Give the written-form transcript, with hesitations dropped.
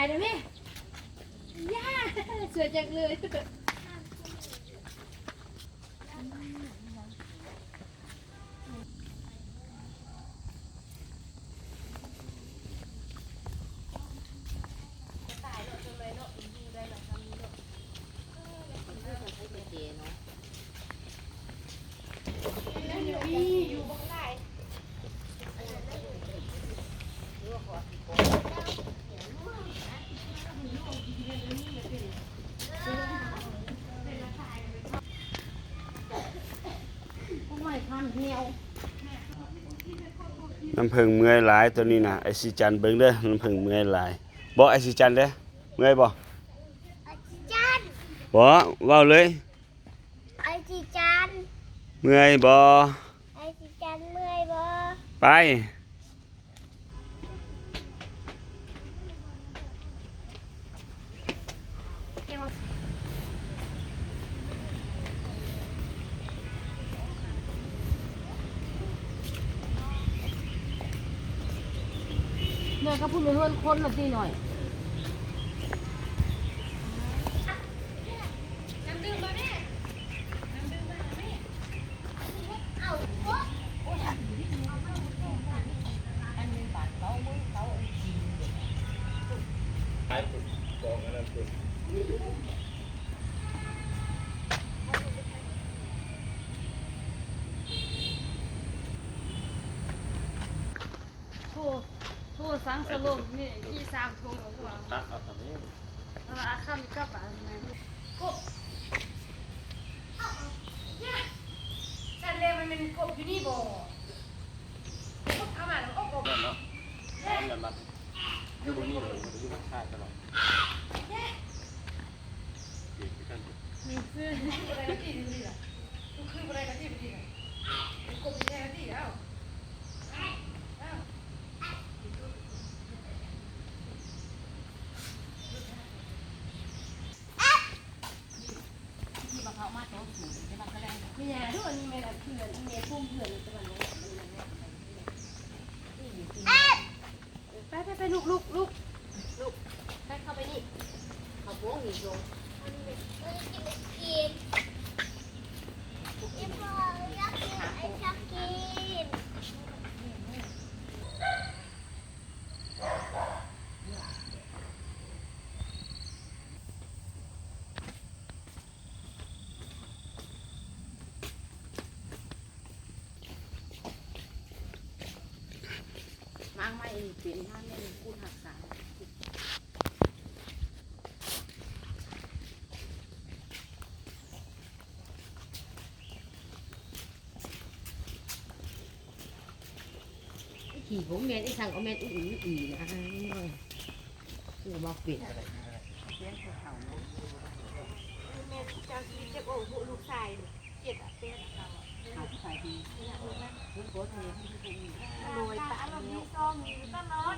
ได้ไหมย่าสวยจังเลยน้ำผึ้งเมื่อยหลายตัวนี้นะไอซิจันเบิ่งเด้อน้ำผึ้งเมื่อยหลายบ่ไอซิจันเด้อเมื่อยบ่จันบ่เว้าเลยไอจีจันเมื่อยบ่ไอจีจันเมื่อยบ่ไปเนี่ยก็พูดไปเพื่อนคนละทีหน่อยโทษสังสลบนี่ที่สามทงของเราเราอาข้ามกับป่าไงกบฉันเลยมันเป็นกบอยู่นี่บ่กบเอามาแล้วกบเนาะแล้วมันอยู่บ่มีเลยอยู่ข้างชายตลอดนี่คืออะไรกันที่นี่ล่ะคืออะไรกันที่นี่ล่ะกบอยู่ในกันที่แล้วไม่ยาด้วยนี่ไม่ละเพื่อนเมียพุ่มเพื่อนตะวันนี้ไปลูกไปเข้าไปนี่เขาโป้งหนีลงกินอีพ่ออยากกินไอชอบกินมังไม่เป็นท่านไม่เป็นผู้ทักษะขี่ผมเมนไอ้สั่งเอาเมนอุ่นนะคือมาปิดแม่เจ้าชีวิตเจ็บโอ้โหลูกชายเจ็บเต้นเราเอาใส่ดีลูกโคตรเนี่ยรวยตาเราดีซ้อมมีตลอด